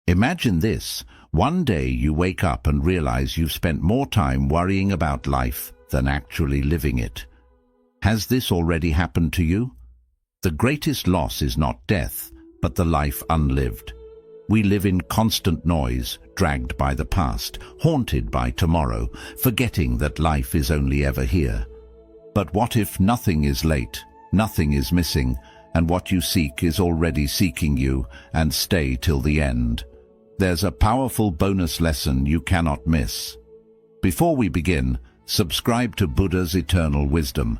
Imagine this. One day you wake up and realize you've spent more time worrying about life than actually living it. Has this already happened to you? The greatest loss is not death, but the life unlived. We live in constant noise, dragged by the past, haunted by tomorrow, forgetting that life is only ever here. But what if nothing is late, nothing is missing, and what you seek is already seeking you, and stay till the end? There's a powerful bonus lesson you cannot miss. Before we begin, subscribe to Buddha's Eternal Wisdom,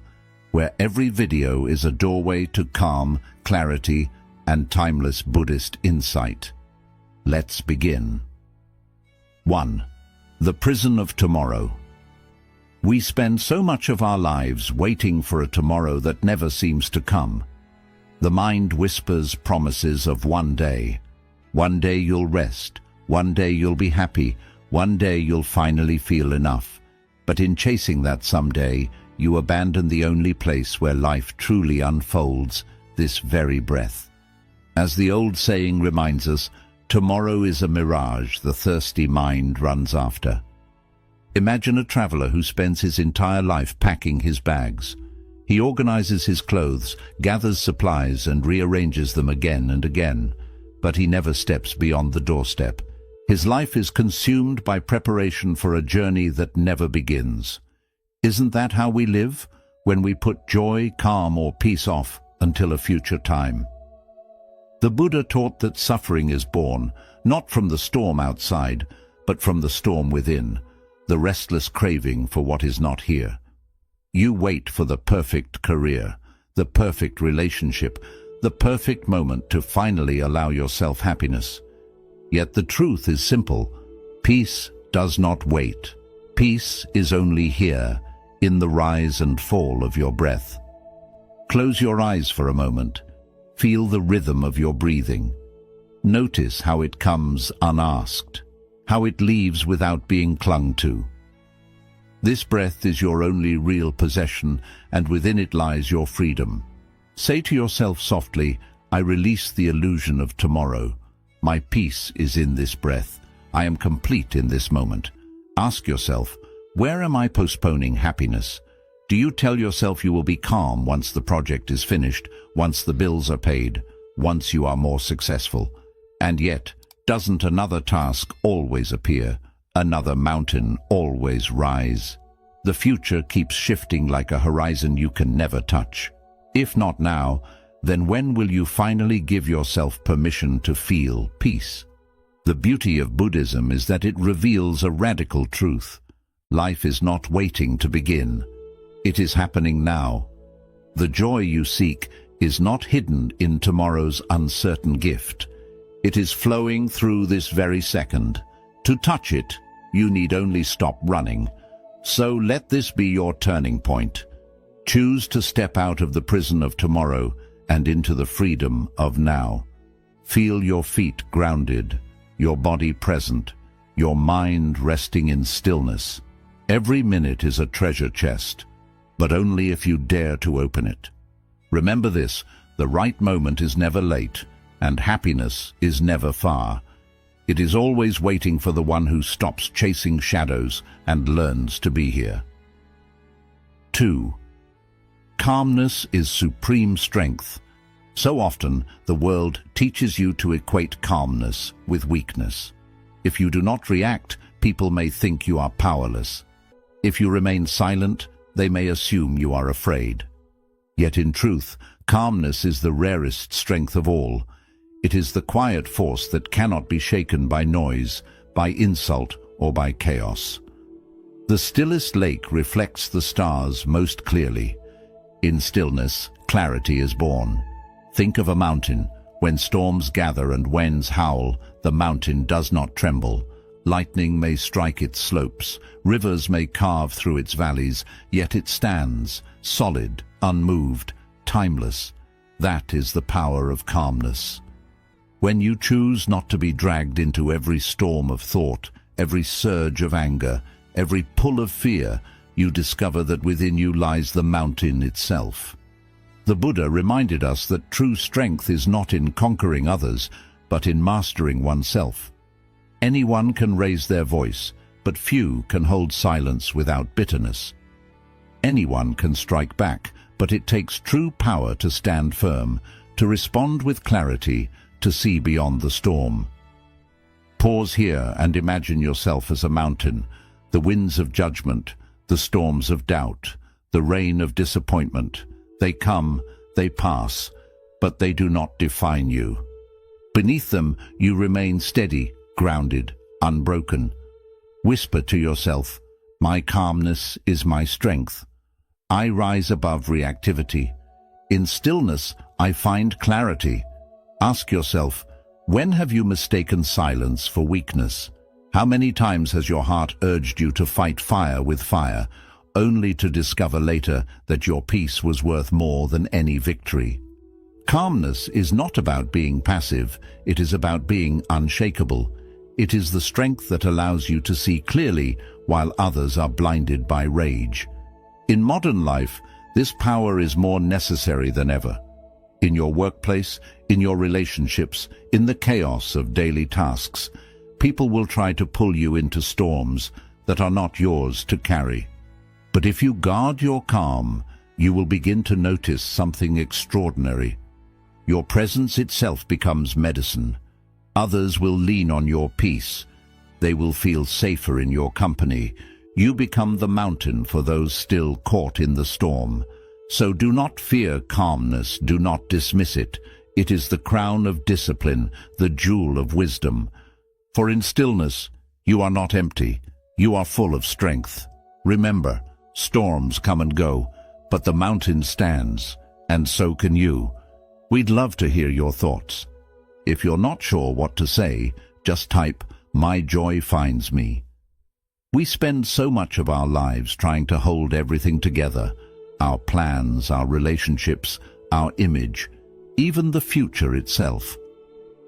where every video is a doorway to calm, clarity, and timeless Buddhist insight. Let's begin. 1. The prison of tomorrow. We spend so much of our lives waiting for a tomorrow that never seems to come. The mind whispers promises of one day. One day you'll rest. One day you'll be happy. One day you'll finally feel enough. But in chasing that someday, you abandon the only place where life truly unfolds, this very breath. As the old saying reminds us, tomorrow is a mirage the thirsty mind runs after. Imagine a traveler who spends his entire life packing his bags. He organizes his clothes, gathers supplies, and rearranges them again and again, but he never steps beyond the doorstep. His life is consumed by preparation for a journey that never begins. Isn't that how we live, when we put joy, calm, or peace off until a future time? The Buddha taught that suffering is born, not from the storm outside, but from the storm within, the restless craving for what is not here. You wait for the perfect career, the perfect relationship, the perfect moment to finally allow yourself happiness. Yet the truth is simple. Peace does not wait. Peace is only here, in the rise and fall of your breath. Close your eyes for a moment. Feel the rhythm of your breathing. Notice how it comes unasked, how it leaves without being clung to. This breath is your only real possession, and within it lies your freedom. Say to yourself softly, I release the illusion of tomorrow. My peace is in this breath. I am complete in this moment. Ask yourself, where am I postponing happiness? Do you tell yourself you will be calm once the project is finished, once the bills are paid, once you are more successful? And yet, doesn't another task always appear, another mountain always rise? The future keeps shifting like a horizon you can never touch. If not now, then when will you finally give yourself permission to feel peace? The beauty of Buddhism is that it reveals a radical truth. Life is not waiting to begin. It is happening now. The joy you seek is not hidden in tomorrow's uncertain gift. It is flowing through this very second. To touch it, you need only stop running. So let this be your turning point. Choose to step out of the prison of tomorrow and into the freedom of now. Feel your feet grounded, your body present, your mind resting in stillness. Every minute is a treasure chest, but only if you dare to open it. Remember this, the right moment is never late, and happiness is never far. It is always waiting for the one who stops chasing shadows and learns to be here. 2. Calmness is supreme strength. So often, the world teaches you to equate calmness with weakness. If you do not react, people may think you are powerless. If you remain silent, they may assume you are afraid. Yet in truth, calmness is the rarest strength of all. It is the quiet force that cannot be shaken by noise, by insult, or by chaos. The stillest lake reflects the stars most clearly. In stillness, clarity is born. Think of a mountain. When storms gather and winds howl, the mountain does not tremble. Lightning may strike its slopes, rivers may carve through its valleys, yet it stands, solid, unmoved, timeless. That is the power of calmness. When you choose not to be dragged into every storm of thought, every surge of anger, every pull of fear, you discover that within you lies the mountain itself. The Buddha reminded us that true strength is not in conquering others, but in mastering oneself. Anyone can raise their voice, but few can hold silence without bitterness. Anyone can strike back, but it takes true power to stand firm, to respond with clarity, to see beyond the storm. Pause here and imagine yourself as a mountain, the winds of judgment, the storms of doubt, the rain of disappointment. They come, they pass, but they do not define you. Beneath them, you remain steady, grounded, unbroken. Whisper to yourself, "My calmness is my strength. I rise above reactivity. In stillness, I find clarity." Ask yourself, when have you mistaken silence for weakness? How many times has your heart urged you to fight fire with fire, only to discover later that your peace was worth more than any victory? Calmness is not about being passive, it is about being unshakable. It is the strength that allows you to see clearly while others are blinded by rage. In modern life, this power is more necessary than ever. In your workplace, in your relationships, in the chaos of daily tasks, people will try to pull you into storms that are not yours to carry. But if you guard your calm, you will begin to notice something extraordinary. Your presence itself becomes medicine. Others will lean on your peace. They will feel safer in your company. You become the mountain for those still caught in the storm. So do not fear calmness, do not dismiss it. It is the crown of discipline, the jewel of wisdom. For in stillness, you are not empty, you are full of strength. Remember, storms come and go, but the mountain stands, and so can you. We'd love to hear your thoughts. If you're not sure what to say, just type, "My joy finds me." We spend so much of our lives trying to hold everything together, our plans, our relationships, our image, even the future itself.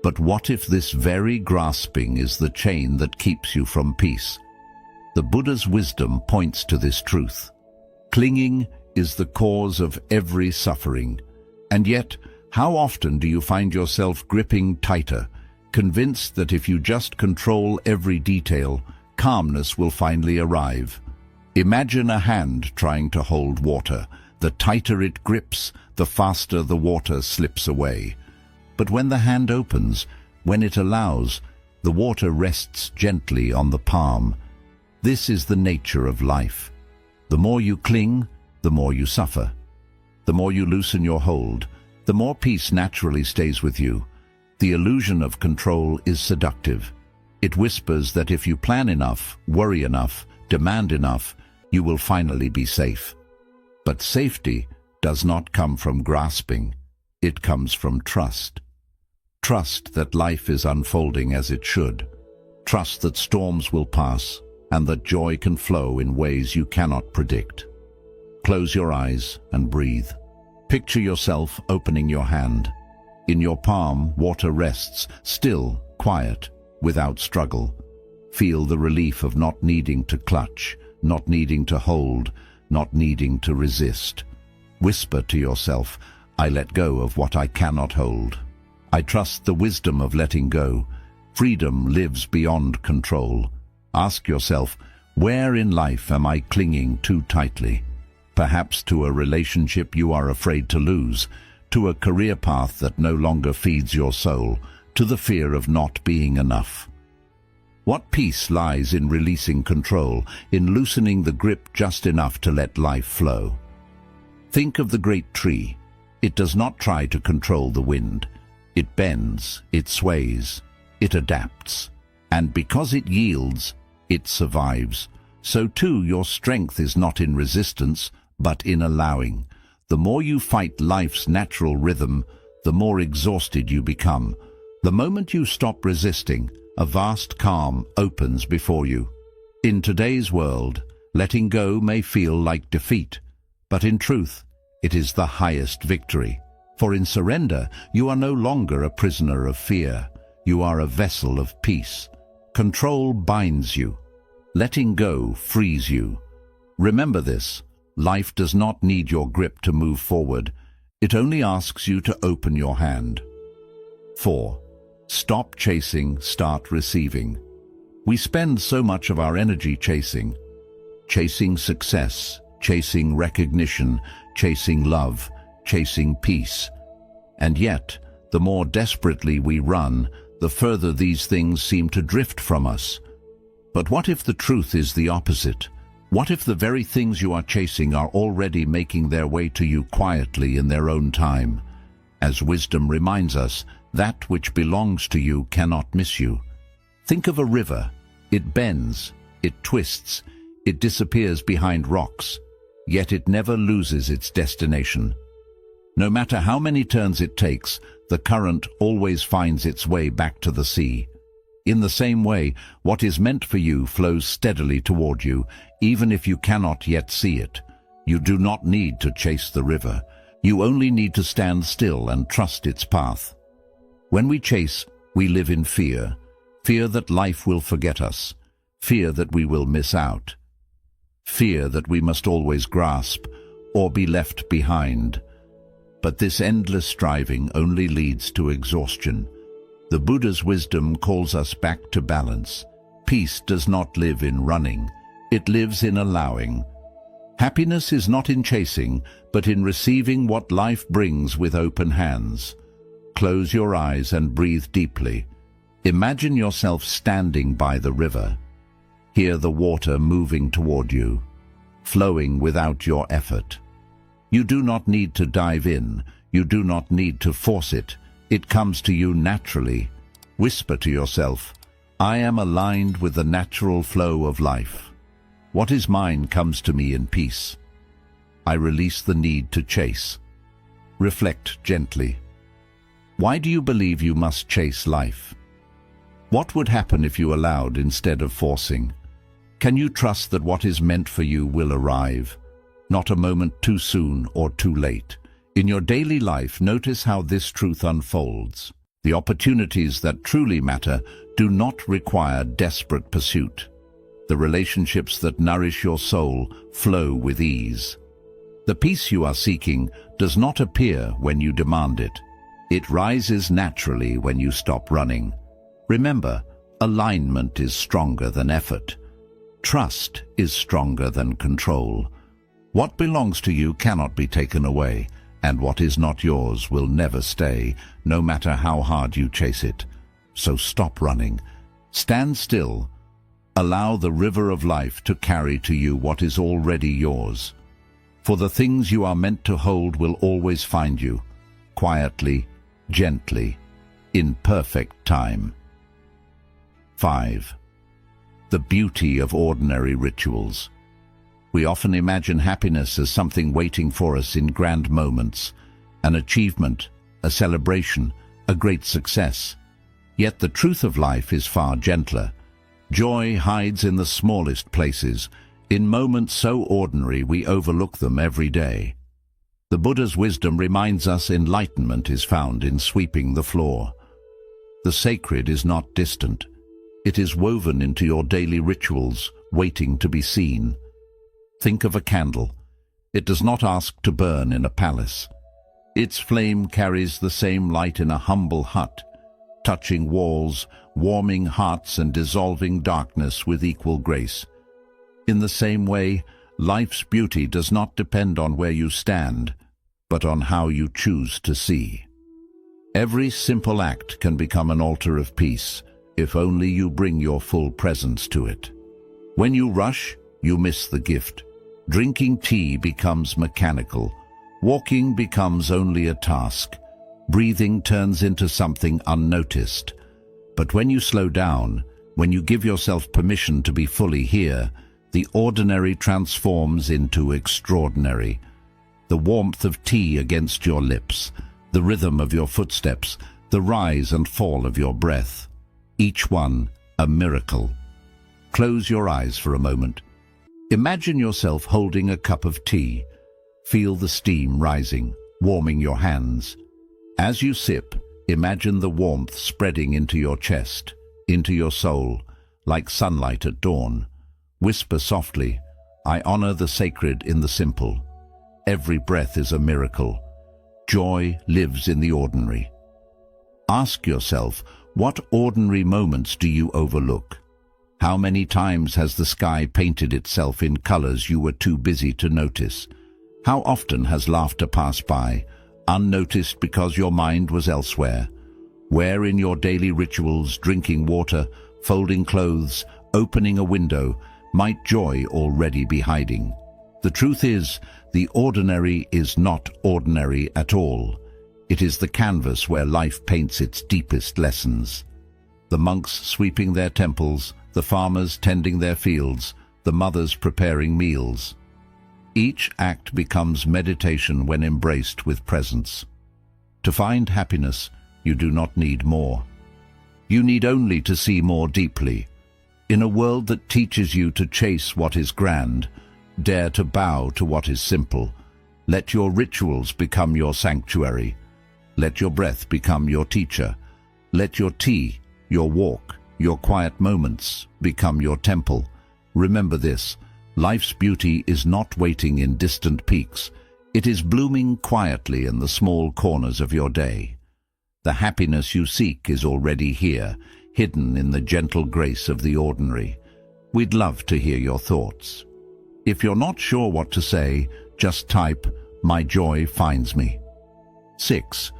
But what if this very grasping is the chain that keeps you from peace? The Buddha's wisdom points to this truth. Clinging is the cause of every suffering. And yet, how often do you find yourself gripping tighter, convinced that if you just control every detail, calmness will finally arrive? Imagine a hand trying to hold water. The tighter it grips, the faster the water slips away. But when the hand opens, when it allows, the water rests gently on the palm. This is the nature of life. The more you cling, the more you suffer. The more you loosen your hold, the more peace naturally stays with you. The illusion of control is seductive. It whispers that if you plan enough, worry enough, demand enough, you will finally be safe. But safety does not come from grasping. It comes from trust. Trust that life is unfolding as it should. Trust that storms will pass and that joy can flow in ways you cannot predict. Close your eyes and breathe. Picture yourself opening your hand. In your palm, water rests, still, quiet, without struggle. Feel the relief of not needing to clutch, not needing to hold, not needing to resist. Whisper to yourself, "I let go of what I cannot hold. I trust the wisdom of letting go. Freedom lives beyond control." Ask yourself, where in life am I clinging too tightly? Perhaps to a relationship you are afraid to lose, to a career path that no longer feeds your soul, to the fear of not being enough. What peace lies in releasing control, in loosening the grip just enough to let life flow? Think of the great tree. It does not try to control the wind. It bends, it sways, it adapts. And because it yields, it survives. So too your strength is not in resistance, but in allowing. The more you fight life's natural rhythm, the more exhausted you become. The moment you stop resisting, a vast calm opens before you. In today's world, letting go may feel like defeat, but in truth, it is the highest victory. For in surrender, you are no longer a prisoner of fear. You are a vessel of peace. Control binds you. Letting go frees you. Remember this. Life does not need your grip to move forward. It only asks you to open your hand. 4. Stop chasing, start receiving. We spend so much of our energy chasing success, chasing recognition, chasing love, chasing peace. And yet, the more desperately we run, the further these things seem to drift from us. But what if the truth is the opposite? What if the very things you are chasing are already making their way to you quietly in their own time? As wisdom reminds us, that which belongs to you cannot miss you. Think of a river. It bends, it twists, it disappears behind rocks, yet it never loses its destination. No matter how many turns it takes, the current always finds its way back to the sea. In the same way, what is meant for you flows steadily toward you, even if you cannot yet see it. You do not need to chase the river. You only need to stand still and trust its path. When we chase, we live in fear. Fear that life will forget us. Fear that we will miss out. Fear that we must always grasp or be left behind. But this endless striving only leads to exhaustion. The Buddha's wisdom calls us back to balance. Peace does not live in running. It lives in allowing. Happiness is not in chasing, but in receiving what life brings with open hands. Close your eyes and breathe deeply. Imagine yourself standing by the river. Hear the water moving toward you, flowing without your effort. You do not need to dive in. You do not need to force it. It comes to you naturally. Whisper to yourself, I am aligned with the natural flow of life. What is mine comes to me in peace. I release the need to chase. Reflect gently. Why do you believe you must chase life? What would happen if you allowed instead of forcing? Can you trust that what is meant for you will arrive? Not a moment too soon or too late. In your daily life, notice how this truth unfolds. The opportunities that truly matter do not require desperate pursuit. The relationships that nourish your soul flow with ease. The peace you are seeking does not appear when you demand it. It rises naturally when you stop running. Remember, alignment is stronger than effort. Trust is stronger than control. What belongs to you cannot be taken away, and what is not yours will never stay, no matter how hard you chase it. So stop running. Stand still. Allow the river of life to carry to you what is already yours. For the things you are meant to hold will always find you, quietly, gently, in perfect time. 5. The beauty of ordinary rituals. We often imagine happiness as something waiting for us in grand moments, an achievement, a celebration, a great success. Yet the truth of life is far gentler. Joy hides in the smallest places, in moments so ordinary we overlook them every day. The Buddha's wisdom reminds us enlightenment is found in sweeping the floor. The sacred is not distant. It is woven into your daily rituals, waiting to be seen. Think of a candle. It does not ask to burn in a palace. Its flame carries the same light in a humble hut, touching walls, warming hearts and dissolving darkness with equal grace. In the same way, life's beauty does not depend on where you stand, but on how you choose to see. Every simple act can become an altar of peace, if only you bring your full presence to it. When you rush, you miss the gift. Drinking tea becomes mechanical. Walking becomes only a task. Breathing turns into something unnoticed. But when you slow down, when you give yourself permission to be fully here, the ordinary transforms into extraordinary. The warmth of tea against your lips, the rhythm of your footsteps, the rise and fall of your breath. Each one a miracle. Close your eyes for a moment. Imagine yourself holding a cup of tea. Feel the steam rising, warming your hands. As you sip, imagine the warmth spreading into your chest, into your soul, like sunlight at dawn. Whisper softly, I honor the sacred in the simple. Every breath is a miracle. Joy lives in the ordinary. Ask yourself, what ordinary moments do you overlook? How many times has the sky painted itself in colors you were too busy to notice? How often has laughter passed by, unnoticed because your mind was elsewhere? Where in your daily rituals, drinking water, folding clothes, opening a window, might joy already be hiding? The truth is, the ordinary is not ordinary at all. It is the canvas where life paints its deepest lessons. The monks sweeping their temples, the farmers tending their fields, the mothers preparing meals. Each act becomes meditation when embraced with presence. To find happiness, you do not need more. You need only to see more deeply. In a world that teaches you to chase what is grand, dare to bow to what is simple. Let your rituals become your sanctuary. Let your breath become your teacher. Let your tea, your walk, your quiet moments become your temple. Remember this, life's beauty is not waiting in distant peaks. It is blooming quietly in the small corners of your day. The happiness you seek is already here, hidden in the gentle grace of the ordinary. We'd love to hear your thoughts. If you're not sure what to say, just type, "My joy finds me." 6.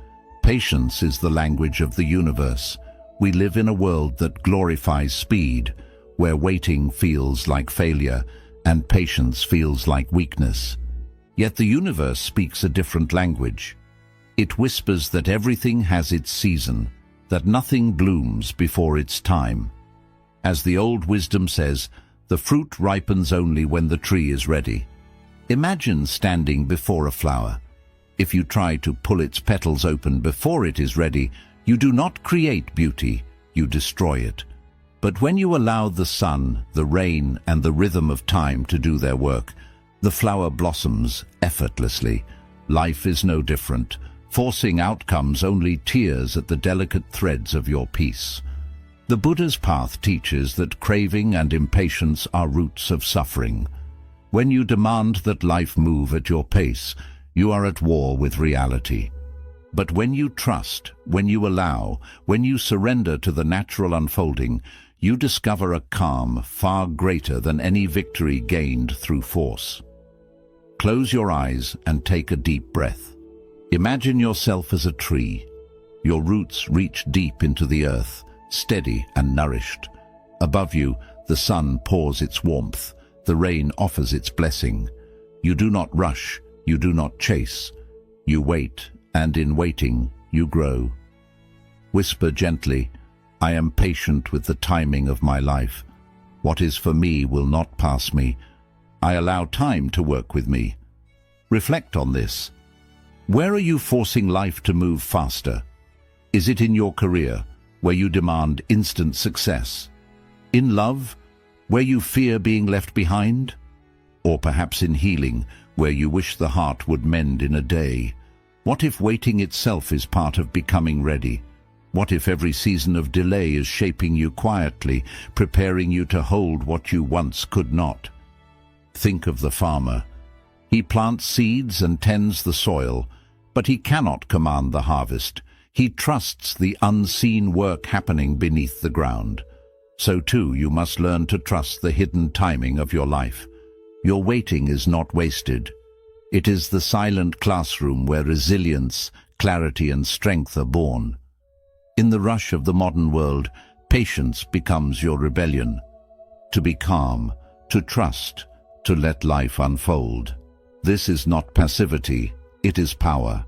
Patience is the language of the universe. We live in a world that glorifies speed, where waiting feels like failure and patience feels like weakness. Yet the universe speaks a different language. It whispers that everything has its season, that nothing blooms before its time. As the old wisdom says, the fruit ripens only when the tree is ready. Imagine standing before a flower. If you try to pull its petals open before it is ready, you do not create beauty, you destroy it. But when you allow the sun, the rain, and the rhythm of time to do their work, the flower blossoms effortlessly. Life is no different. Forcing outcomes only tears at the delicate threads of your peace. The Buddha's path teaches that craving and impatience are roots of suffering. When you demand that life move at your pace, you are at war with reality. But when you trust, when you allow, when you surrender to the natural unfolding, you discover a calm far greater than any victory gained through force. Close your eyes and take a deep breath. Imagine yourself as a tree. Your roots reach deep into the earth, steady and nourished. Above you, the sun pours its warmth, the rain offers its blessing. You do not rush, you do not chase. You wait, and in waiting, you grow. Whisper gently, "I am patient with the timing of my life. What is for me will not pass me. I allow time to work with me." Reflect on this. Where are you forcing life to move faster? Is it in your career, where you demand instant success? In love, where you fear being left behind? Or perhaps in healing, where you wish the heart would mend in a day? What if waiting itself is part of becoming ready? What if every season of delay is shaping you quietly, preparing you to hold what you once could not? Think of the farmer. He plants seeds and tends the soil, but he cannot command the harvest. He trusts the unseen work happening beneath the ground. So too you must learn to trust the hidden timing of your life. Your waiting is not wasted. It is the silent classroom where resilience, clarity, and strength are born. In the rush of the modern world, patience becomes your rebellion. To be calm, to trust, to let life unfold. This is not passivity, it is power.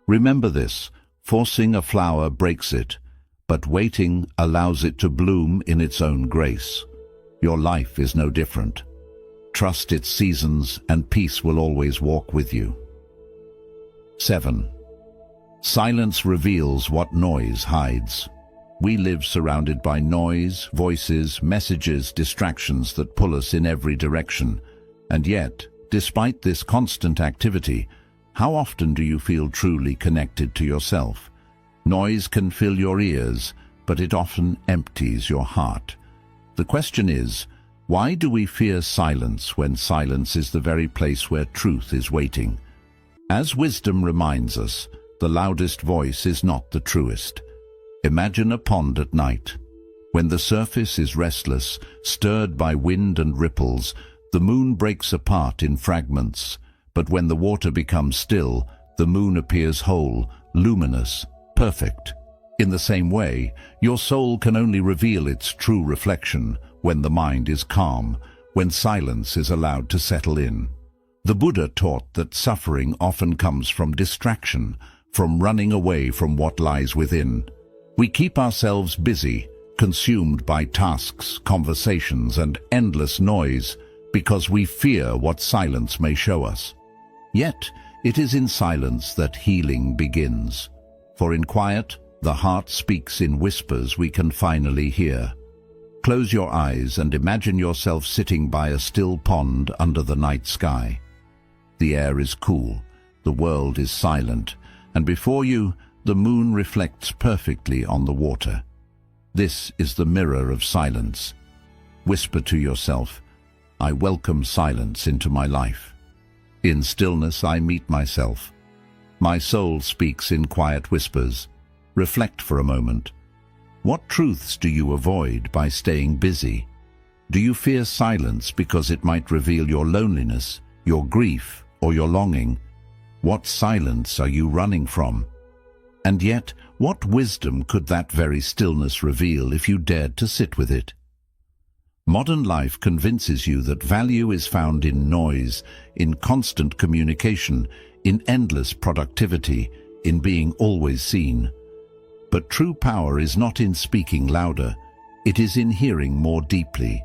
Remember this, forcing a flower breaks it, but waiting allows it to bloom in its own grace. Your life is no different. Trust its seasons, and peace will always walk with you. 7. Silence reveals what noise hides. We live surrounded by noise, voices, messages, distractions that pull us in every direction. And yet, despite this constant activity, how often do you feel truly connected to yourself? Noise can fill your ears, but it often empties your heart. The question is, why do we fear silence when silence is the very place where truth is waiting? As wisdom reminds us, the loudest voice is not the truest. Imagine a pond at night. When the surface is restless, stirred by wind and ripples, the moon breaks apart in fragments. But when the water becomes still, the moon appears whole, luminous, perfect. In the same way, your soul can only reveal its true reflection when the mind is calm, when silence is allowed to settle in. The Buddha taught that suffering often comes from distraction, from running away from what lies within. We keep ourselves busy, consumed by tasks, conversations, and endless noise, because we fear what silence may show us. Yet, it is in silence that healing begins. For in quiet, the heart speaks in whispers we can finally hear. Close your eyes and imagine yourself sitting by a still pond under the night sky. The air is cool, the world is silent, and before you, the moon reflects perfectly on the water. This is the mirror of silence. Whisper to yourself, "I welcome silence into my life. In stillness I meet myself. My soul speaks in quiet whispers." Reflect for a moment. What truths do you avoid by staying busy? Do you fear silence because it might reveal your loneliness, your grief, or your longing? What silence are you running from? And yet, what wisdom could that very stillness reveal if you dared to sit with it? Modern life convinces you that value is found in noise, in constant communication, in endless productivity, in being always seen. But true power is not in speaking louder, it is in hearing more deeply.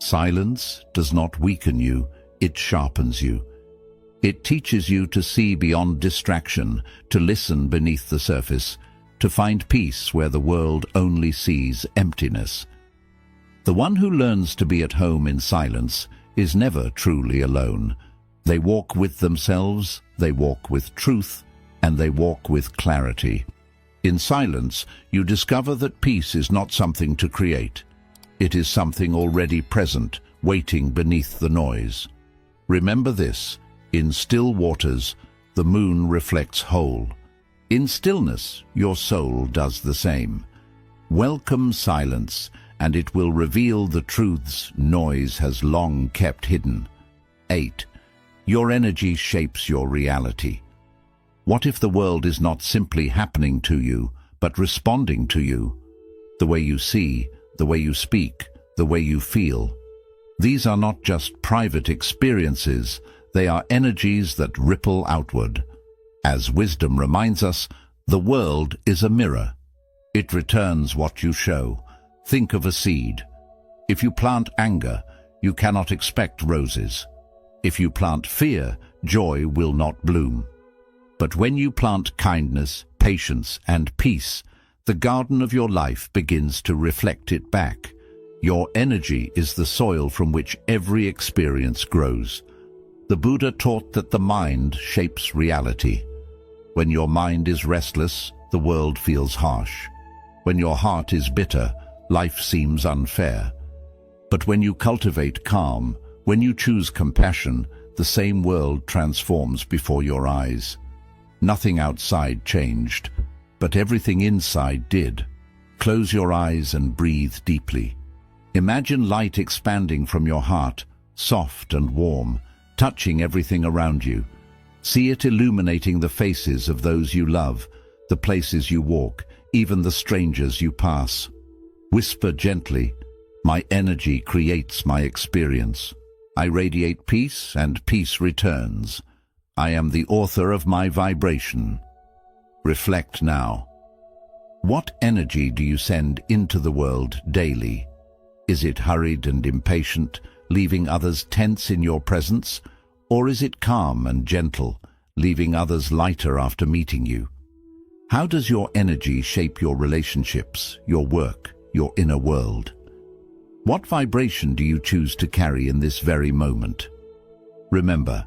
Silence does not weaken you, it sharpens you. It teaches you to see beyond distraction, to listen beneath the surface, to find peace where the world only sees emptiness. The one who learns to be at home in silence is never truly alone. They walk with themselves, they walk with truth, and they walk with clarity. In silence, you discover that peace is not something to create. It is something already present, waiting beneath the noise. Remember this, in still waters, the moon reflects whole. In stillness, your soul does the same. Welcome silence, and it will reveal the truths noise has long kept hidden. 8. Your energy shapes your reality. What if the world is not simply happening to you, but responding to you? The way you see, the way you speak, the way you feel. These are not just private experiences, they are energies that ripple outward. As wisdom reminds us, the world is a mirror. It returns what you show. Think of a seed. If you plant anger, you cannot expect roses. If you plant fear, joy will not bloom. But when you plant kindness, patience, and peace, the garden of your life begins to reflect it back. Your energy is the soil from which every experience grows. The Buddha taught that the mind shapes reality. When your mind is restless, the world feels harsh. When your heart is bitter, life seems unfair. But when you cultivate calm, when you choose compassion, the same world transforms before your eyes. Nothing outside changed, but everything inside did. Close your eyes and breathe deeply. Imagine light expanding from your heart, soft and warm, touching everything around you. See it illuminating the faces of those you love, the places you walk, even the strangers you pass. Whisper gently, "My energy creates my experience. I radiate peace and peace returns. I am the author of my vibration." Reflect now. What energy do you send into the world daily? Is it hurried and impatient, leaving others tense in your presence? Or is it calm and gentle, leaving others lighter after meeting you? How does your energy shape your relationships, your work, your inner world? What vibration do you choose to carry in this very moment? Remember,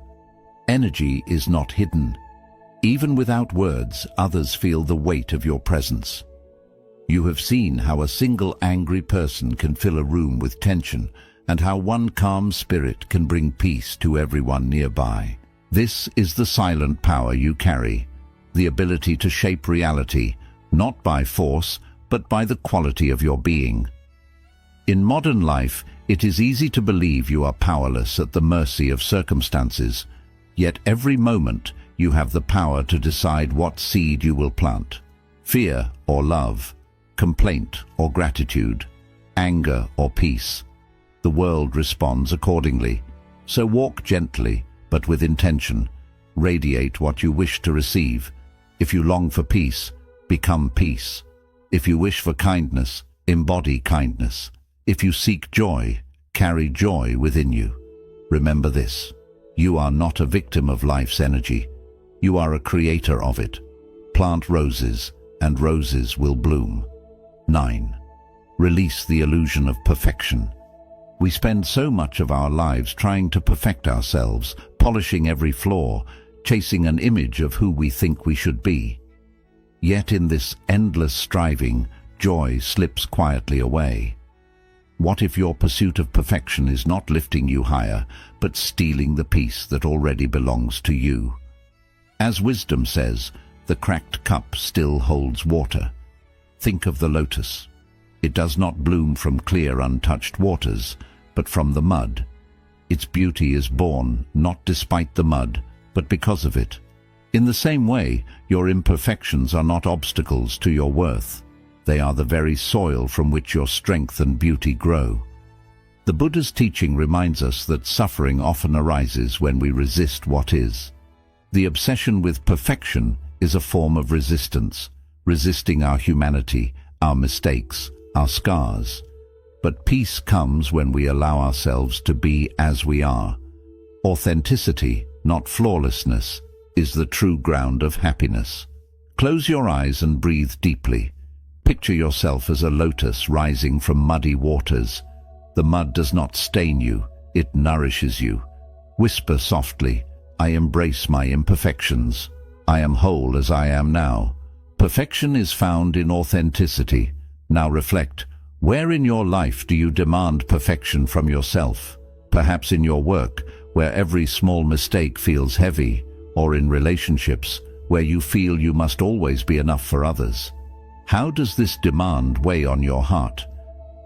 energy is not hidden. Even without words, others feel the weight of your presence. You have seen how a single angry person can fill a room with tension, and how one calm spirit can bring peace to everyone nearby. This is the silent power you carry, the ability to shape reality, not by force, but by the quality of your being. In modern life, it is easy to believe you are powerless at the mercy of circumstances, yet every moment you have the power to decide what seed you will plant. Fear or love, complaint or gratitude, anger or peace. The world responds accordingly. So walk gently, but with intention. Radiate what you wish to receive. If you long for peace, become peace. If you wish for kindness, embody kindness. If you seek joy, carry joy within you. Remember this: you are not a victim of life's energy. You are a creator of it. Plant roses, and roses will bloom. 9. Release the illusion of perfection. We spend so much of our lives trying to perfect ourselves, polishing every flaw, chasing an image of who we think we should be. Yet in this endless striving, joy slips quietly away. What if your pursuit of perfection is not lifting you higher, but stealing the peace that already belongs to you? As wisdom says, the cracked cup still holds water. Think of the lotus. It does not bloom from clear, untouched waters, but from the mud. Its beauty is born not despite the mud, but because of it. In the same way, your imperfections are not obstacles to your worth. They are the very soil from which your strength and beauty grow. The Buddha's teaching reminds us that suffering often arises when we resist what is. The obsession with perfection is a form of resistance, resisting our humanity, our mistakes, our scars. But peace comes when we allow ourselves to be as we are. Authenticity, not flawlessness, is the true ground of happiness. Close your eyes and breathe deeply. Picture yourself as a lotus rising from muddy waters. The mud does not stain you, it nourishes you. Whisper softly, "I embrace my imperfections. I am whole as I am now." Perfection is found in authenticity. Now reflect, where in your life do you demand perfection from yourself? Perhaps in your work, where every small mistake feels heavy, or in relationships, where you feel you must always be enough for others. How does this demand weigh on your heart?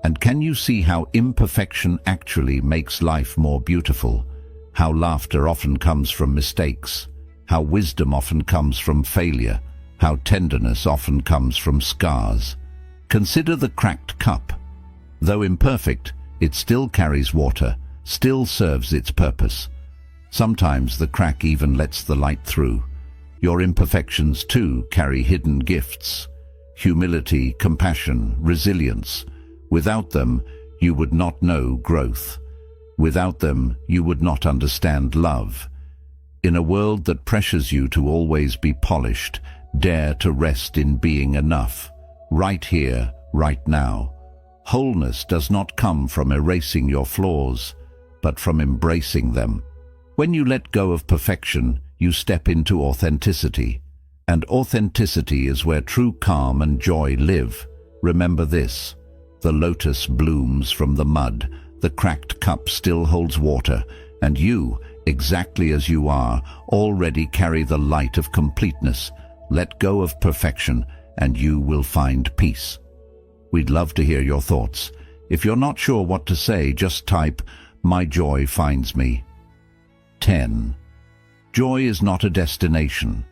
And can you see how imperfection actually makes life more beautiful? How laughter often comes from mistakes, how wisdom often comes from failure, how tenderness often comes from scars. Consider the cracked cup. Though imperfect, it still carries water, still serves its purpose. Sometimes the crack even lets the light through. Your imperfections too carry hidden gifts: humility, compassion, resilience. Without them, you would not know growth. Without them, you would not understand love. In a world that pressures you to always be polished, dare to rest in being enough, right here, right now. Wholeness does not come from erasing your flaws, but from embracing them. When you let go of perfection, you step into authenticity. And authenticity is where true calm and joy live. Remember this: the lotus blooms from the mud, the cracked cup still holds water, and you, exactly as you are, already carry the light of completeness. Let go of perfection, and you will find peace. We'd love to hear your thoughts. If you're not sure what to say, just type, "My joy finds me." 10. Joy is not a destination.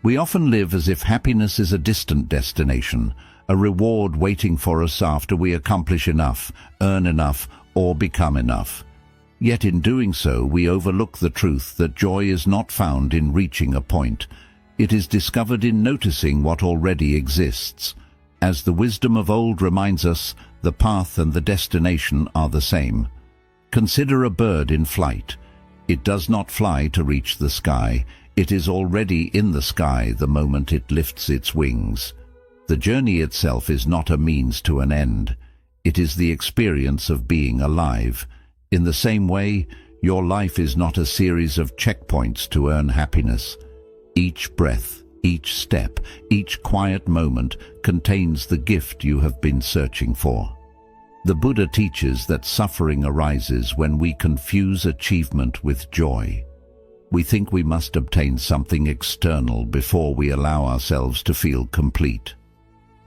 We often live as if happiness is a distant destination, a reward waiting for us after we accomplish enough, earn enough, or become enough. Yet in doing so, we overlook the truth that joy is not found in reaching a point. It is discovered in noticing what already exists. As the wisdom of old reminds us, the path and the destination are the same. Consider a bird in flight. It does not fly to reach the sky. It is already in the sky the moment it lifts its wings. The journey itself is not a means to an end. It is the experience of being alive. In the same way, your life is not a series of checkpoints to earn happiness. Each breath, each step, each quiet moment contains the gift you have been searching for. The Buddha teaches that suffering arises when we confuse achievement with joy. We think we must obtain something external before we allow ourselves to feel complete.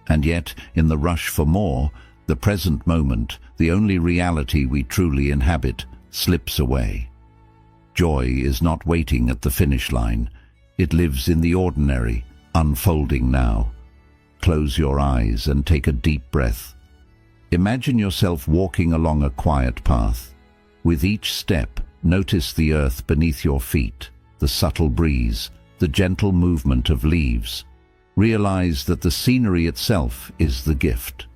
And yet, in the rush for more, the present moment, the only reality we truly inhabit, slips away. Joy is not waiting at the finish line. It lives in the ordinary, unfolding now. Close your eyes and take a deep breath. Imagine yourself walking along a quiet path. With each step, notice the earth beneath your feet, the subtle breeze, the gentle movement of leaves. Realize that the scenery itself is the gift.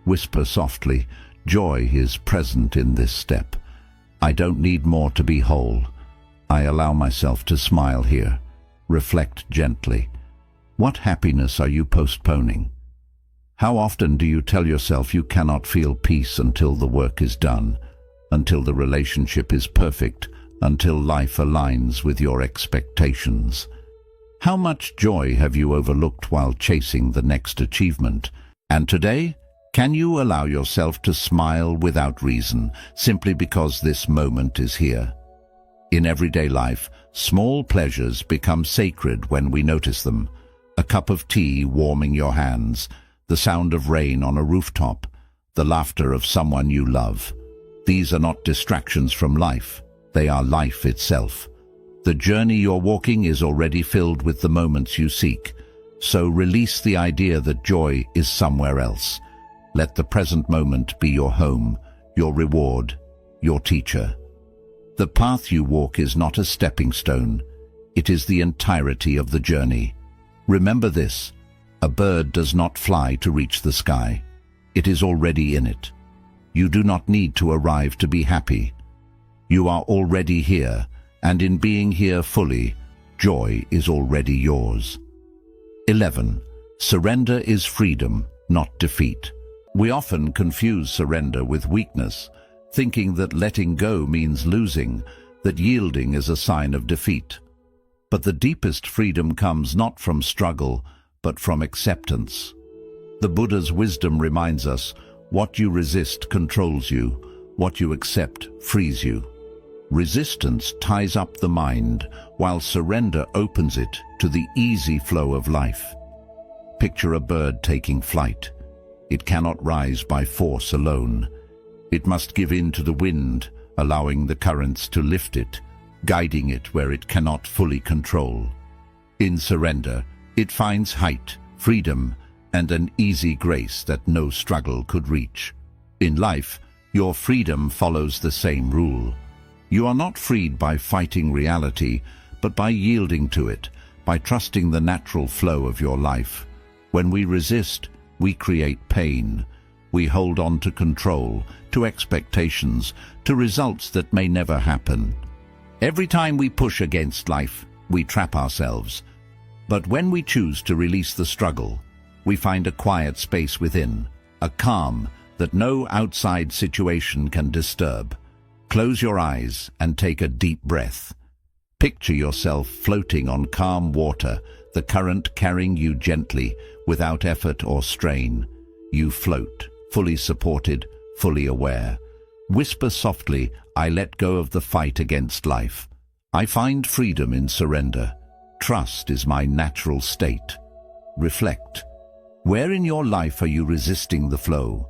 Whisper softly, joy is present in this step. I don't need more to be whole. I allow myself to smile here. Reflect gently. What happiness are you postponing? How often do you tell yourself you cannot feel peace until the work is done, until the relationship is perfect, until life aligns with your expectations? How much joy have you overlooked while chasing the next achievement? And today, can you allow yourself to smile without reason, simply because this moment is here? In everyday life, small pleasures become sacred when we notice them. A cup of tea warming your hands, the sound of rain on a rooftop, the laughter of someone you love. These are not distractions from life. They are life itself. The journey you're walking is already filled with the moments you seek. So release the idea that joy is somewhere else. Let the present moment be your home, your reward, your teacher. The path you walk is not a stepping stone. It is the entirety of the journey. Remember this: a bird does not fly to reach the sky. It is already in it. You do not need to arrive to be happy. You are already here, and in being here fully, joy is already yours. 11. Surrender is freedom, not defeat. We often confuse surrender with weakness, thinking that letting go means losing, that yielding is a sign of defeat. But the deepest freedom comes not from struggle, but from acceptance. The Buddha's wisdom reminds us, what you resist controls you, what you accept frees you. Resistance ties up the mind, while surrender opens it to the easy flow of life. Picture a bird taking flight. It cannot rise by force alone. It must give in to the wind, allowing the currents to lift it, guiding it where it cannot fully control. In surrender, it finds height, freedom, and an easy grace that no struggle could reach. In life, your freedom follows the same rule. You are not freed by fighting reality, but by yielding to it, by trusting the natural flow of your life. When we resist, we create pain. We hold on to control, to expectations, to results that may never happen. Every time we push against life, we trap ourselves. But when we choose to release the struggle, we find a quiet space within, a calm that no outside situation can disturb. Close your eyes and take a deep breath. Picture yourself floating on calm water, the current carrying you gently, without effort or strain. You float, fully supported, fully aware. Whisper softly, I let go of the fight against life. I find freedom in surrender. Trust is my natural state. Reflect. Where in your life are you resisting the flow?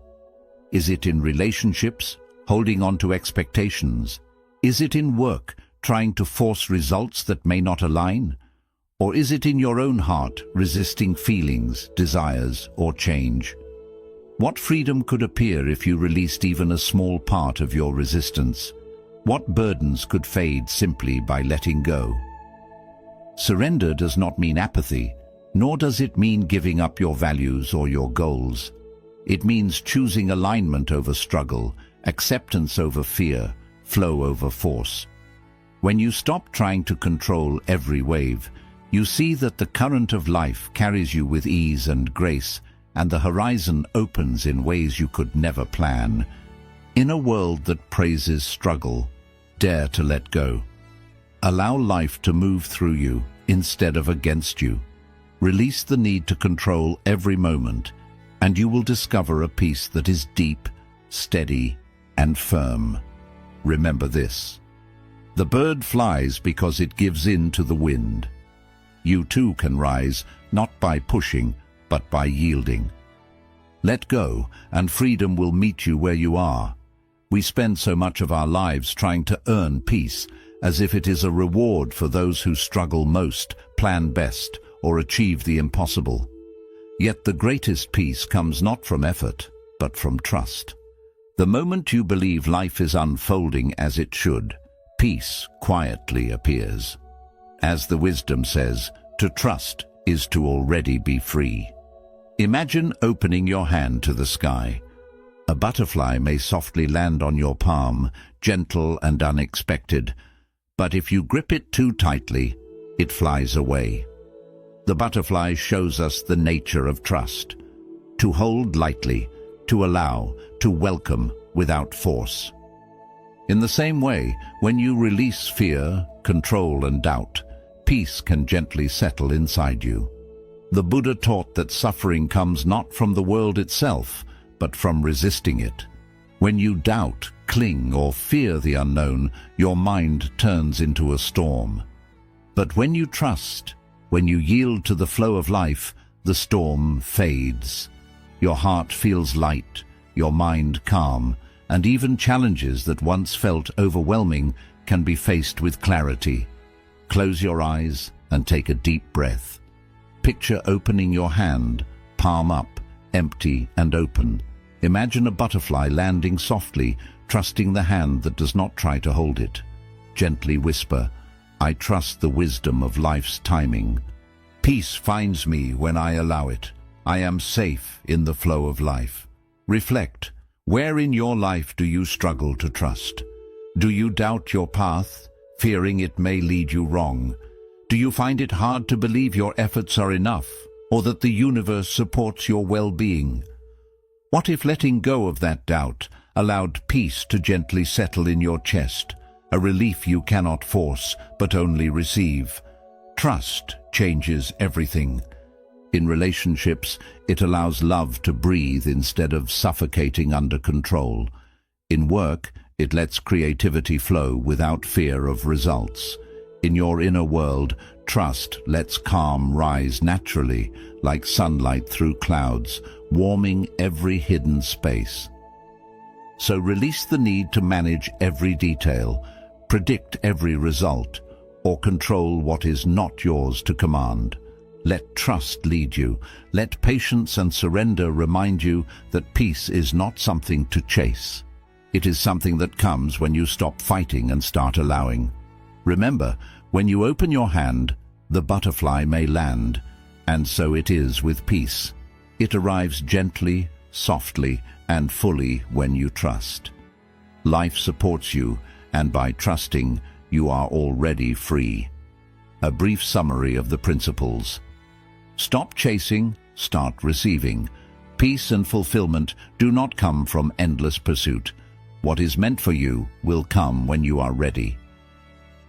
Is it in relationships, holding on to expectations? Is it in work, trying to force results that may not align? Or is it in your own heart, resisting feelings, desires, or change? What freedom could appear if you released even a small part of your resistance? What burdens could fade simply by letting go? Surrender does not mean apathy, nor does it mean giving up your values or your goals. It means choosing alignment over struggle, acceptance over fear, flow over force. When you stop trying to control every wave, you see that the current of life carries you with ease and grace, and the horizon opens in ways you could never plan. In a world that praises struggle, dare to let go. Allow life to move through you instead of against you. Release the need to control every moment, and you will discover a peace that is deep, steady, and firm. Remember this: the bird flies because it gives in to the wind. You too can rise, not by pushing, but by yielding. Let go, and freedom will meet you where you are. We spend so much of our lives trying to earn peace, as if it is a reward for those who struggle most, plan best, or achieve the impossible. Yet the greatest peace comes not from effort, but from trust. The moment you believe life is unfolding as it should, peace quietly appears. As the wisdom says, to trust is to already be free. Imagine opening your hand to the sky. A butterfly may softly land on your palm, gentle and unexpected, but if you grip it too tightly, it flies away. The butterfly shows us the nature of trust. To hold lightly, to allow, to welcome without force. In the same way, when you release fear, control and doubt, peace can gently settle inside you. The Buddha taught that suffering comes not from the world itself, but from resisting it. When you doubt, cling, or fear the unknown, your mind turns into a storm. But when you trust, when you yield to the flow of life, the storm fades. Your heart feels light, your mind calm, and even challenges that once felt overwhelming can be faced with clarity. Close your eyes and take a deep breath. Picture opening your hand, palm up, empty and open. Imagine a butterfly landing softly, trusting the hand that does not try to hold it. Gently whisper, I trust the wisdom of life's timing. Peace finds me when I allow it. I am safe in the flow of life. Reflect, where in your life do you struggle to trust? Do you doubt your path, fearing it may lead you wrong? Do you find it hard to believe your efforts are enough, or that the universe supports your well-being? What if letting go of that doubt allowed peace to gently settle in your chest, a relief you cannot force, but only receive? Trust changes everything. In relationships, it allows love to breathe instead of suffocating under control. In work, it lets creativity flow without fear of results. In your inner world, trust lets calm rise naturally, like sunlight through clouds, warming every hidden space. So release the need to manage every detail, predict every result, or control what is not yours to command. Let trust lead you. Let patience and surrender remind you that peace is not something to chase. It is something that comes when you stop fighting and start allowing. Remember, when you open your hand, the butterfly may land, and so it is with peace. It arrives gently, softly, and fully when you trust. Life supports you, and by trusting, you are already free. A brief summary of the principles. Stop chasing, start receiving. Peace and fulfillment do not come from endless pursuit. What is meant for you will come when you are ready.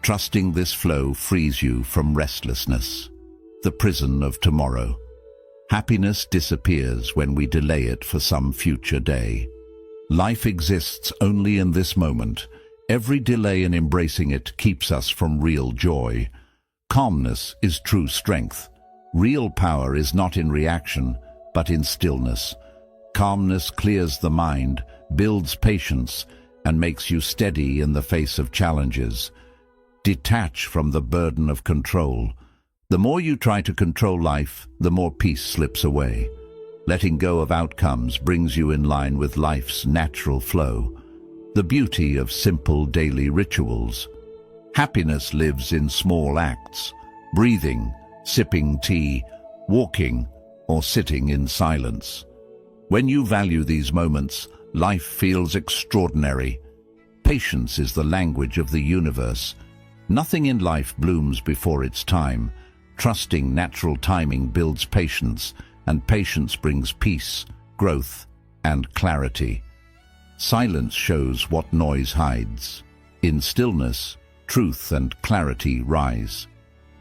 Trusting this flow frees you from restlessness, the prison of tomorrow. Happiness disappears when we delay it for some future day. Life exists only in this moment. Every delay in embracing it keeps us from real joy. Calmness is true strength. Real power is not in reaction, but in stillness. Calmness clears the mind, builds patience, and makes you steady in the face of challenges. Detach from the burden of control. The more you try to control life, the more peace slips away. Letting go of outcomes brings you in line with life's natural flow. The beauty of simple daily rituals. Happiness lives in small acts. Breathing, sipping tea, walking, or sitting in silence. When you value these moments, life feels extraordinary. Patience is the language of the universe. Nothing in life blooms before its time. Trusting natural timing builds patience, and patience brings peace, growth, and clarity. Silence shows what noise hides. In stillness, truth and clarity rise.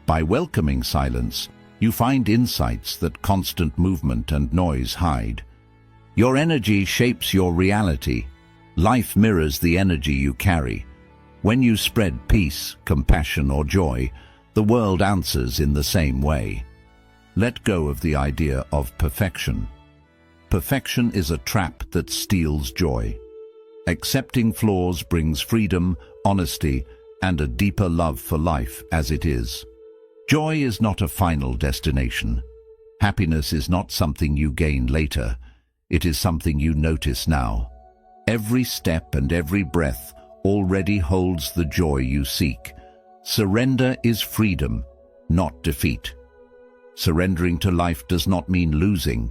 By welcoming silence, you find insights that constant movement and noise hide. Your energy shapes your reality. Life mirrors the energy you carry. When you spread peace, compassion, or joy, the world answers in the same way. Let go of the idea of perfection. Perfection is a trap that steals joy. Accepting flaws brings freedom, honesty, and a deeper love for life as it is. Joy is not a final destination. Happiness is not something you gain later. It is something you notice now. Every step and every breath already holds the joy you seek. Surrender is freedom, not defeat. Surrendering to life does not mean losing.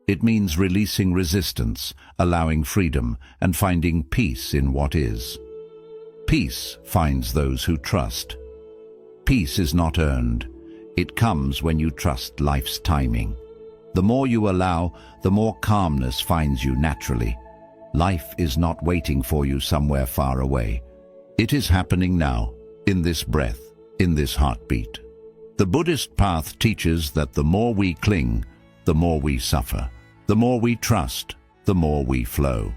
It means releasing resistance, allowing freedom, and finding peace in what is. Peace finds those who trust. Peace is not earned. It comes when you trust life's timing. The more you allow, the more calmness finds you naturally. Life is not waiting for you somewhere far away. It is happening now, in this breath, in this heartbeat. The Buddhist path teaches that the more we cling, the more we suffer. The more we trust, the more we flow.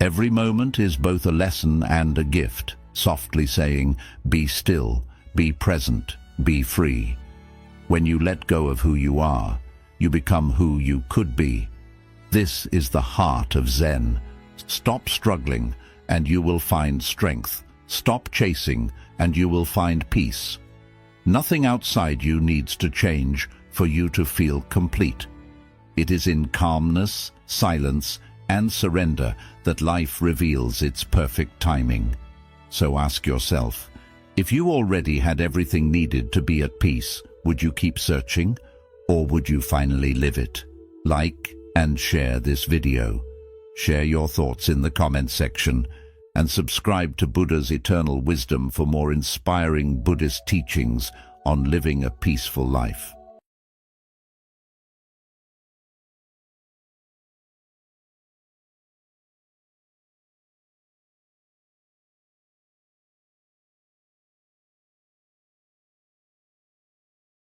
Every moment is both a lesson and a gift, softly saying, be still, be present, be free. When you let go of who you are, you become who you could be. This is the heart of Zen. Stop struggling, and you will find strength. Stop chasing, and you will find peace. Nothing outside you needs to change for you to feel complete. It is in calmness, silence, and surrender that life reveals its perfect timing. So ask yourself, if you already had everything needed to be at peace, would you keep searching, or would you finally live it? Like and share this video. Share your thoughts in the comment section, and subscribe to Buddha's Eternal Wisdom for more inspiring Buddhist teachings on living a peaceful life.